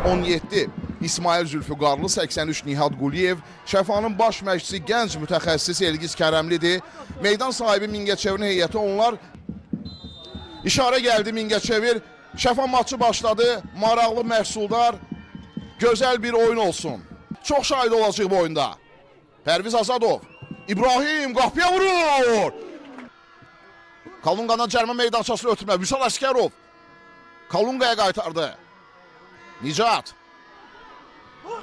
17 İsmail Zülfüqarlı, 83 Nihat Quliyev, Şəfanın baş məşqçisi gənc mütəxəssis Elgiz Kərəmlidir. Meydan sahibi Mingəçevirin heyəti onlar. İşarə gəldi Mingəçevir. Şəfa maçı başladı. Maraqlı məhsuldar, gözəl bir oyun olsun. Çox şahid olacaq bu oyunda. Pərviz Azadov, İbrahim qapıya vurur. Kalunqadan cərmə meydançasını ötürmə. Vüsal Əskərov Kalunqaya qaytardı. Nicat.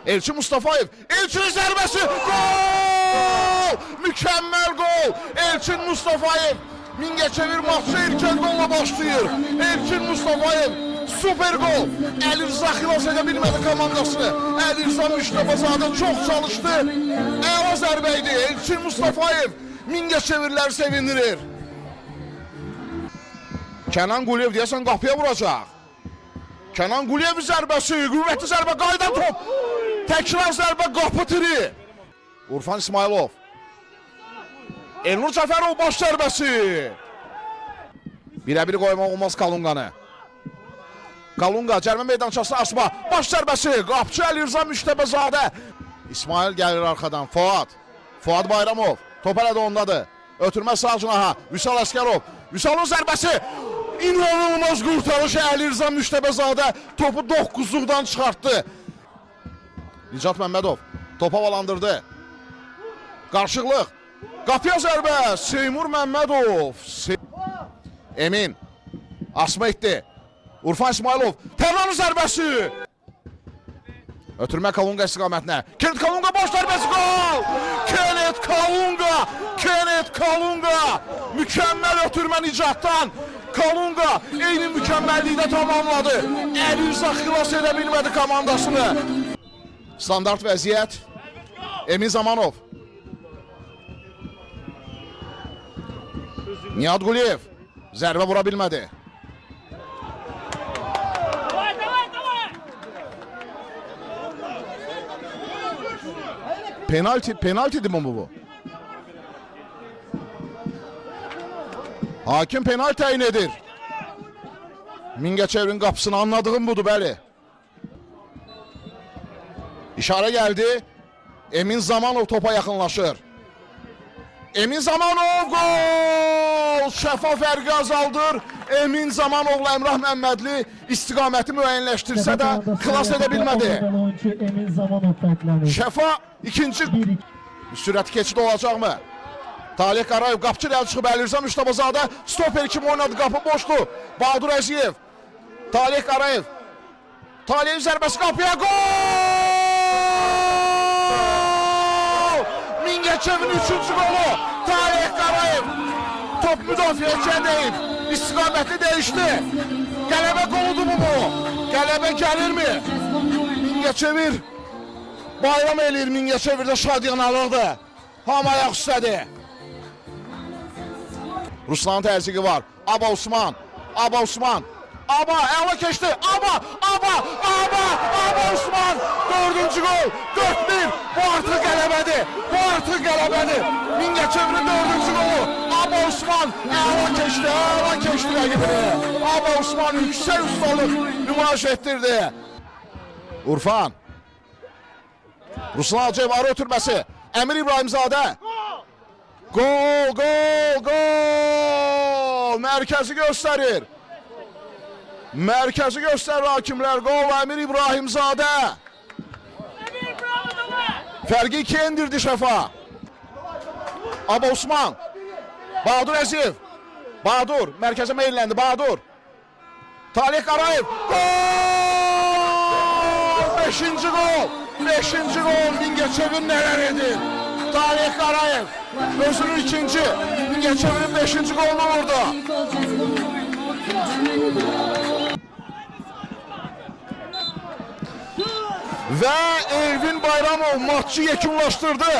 Elçin Mustafayev. Elçin zərbəsi. Gol! Mükəmməl gol. Elçin Mustafayev. Mingəçevir maçı erkən golla başlayır. Elçin Mustafayev. Süper gol. Əli Rıza xilas edə bilmədi komandasını. Əli Rıza Müştəbəzadə çox çalışdı. Əla zərbə idi. Elçin Mustafayev Mingəçevirləri sevindirir. Kenan Quliyev deyəsən qapıya vuracaq. Kenan Quliyev zərbəsi, qüvvətli zərbə, qaydan top. Təkrar zərbə, qapı tiri. Urfan İsmailov. Elnur Cəfərov baş zərbəsi. Birə-bir qoymaq olmaz Kalunqanı. Kalunqa cərmə meydançası asma. Baş zərbəsi, qapçı Əli Rıza Müştəbəzadə. İsmail gəlir arxadan. Fuad Bayramov. Top hələ də ondadır. Ötürmə sağ cinaha. Vüsal Əskərov. Vüsalın zərbəsi. İnanılmaz qurtarış Əli Rıza Müştəbəzadə topu 9-luqdan çıxartdı. Nicat Məmmədov topa havalandırdı. Qarşıqlıq. Qapıya zərbə. Seymur Məmmədov. Emin. Asma etdi. Urfan İsmailov. Tərlanın zərbəsi. Ötürmə Kalunqa istiqamətinə. Kenneth Kalunqa boş zərbəsi. Gol! Kenneth Kalunqa. Mükəmməl ötürmə Nicatdan. Kalunqa eyni mükəmməllikdə tamamladı. Əli Rıza xilas edə bilmədi komandasını. Standart vəziyyət. Emin Zamanov. Nihat Quliyev. Zərbə vura bilmədi. Penaltidir mi bu? Hakim penalti təyin edir. Mingəçevirin qapısını anladığım budur, bəli. İşarə gəldi. Emin Zamanov topa yaxınlaşır. Emin Zamanov gol! Şəfa fərqi azaldır. Emin Zamanovla Əmrah Məmmədli istiqaməti müəyyənləşdirsə də xilas edə bilmədi. Şəfa ikinci sürəti keçid olacaqmı? Talih Qarayev qapçı ilə çıxıb Əli Rıza Müştəbəzadə stoper kimi oynadı, qapı boşdu. Bahadur Əziyev. Talih Qarayev. Talih zərbəsi qapıya gol! Mingəçevirin 3-cü qolu. Talih Qarayev. Top müdafiəçiyə deyib. İstiqaməti dəyişdi. Qələbə qoludur bu. Qələbə gəlirmi? Mingəçevir bayram eləyir. Mingəçevirdə şadyanalırdı. Hamı ayaq üstədir. Ruslanın təzyiqi var. Aba Osman. Aba əla keçdi. Aba Osman. 4-cü gol. 4-1. Bu artıq qələbədir. Mingəçevirin 4-cü golu. Aba Osman əla keçdi rəqibini. Aba Osman yüksək ustalıq nümayiş etdirdi. Urfan. Ruslan Hacıyev arı ötürməsi. Əmir İbrahimzadə. Gol! Mərkəzi göstərir hakimlər. Gol Əmir İbrahimzadə. Fərqi 2-yə indirdi Şəfa. Aba Osman. Bahadur Əziyev. Bahadur mərkəzə meyilləndi. Bahadur. Talih Qarayev. Gol! 5-ci gol. Mingəçevir nələr edir? Talih Qarayev özünün ikinci, Mingəçevirin 5-ci golunu vurdu. Və Elvin Bayramov maçı yekunlaşdırdı.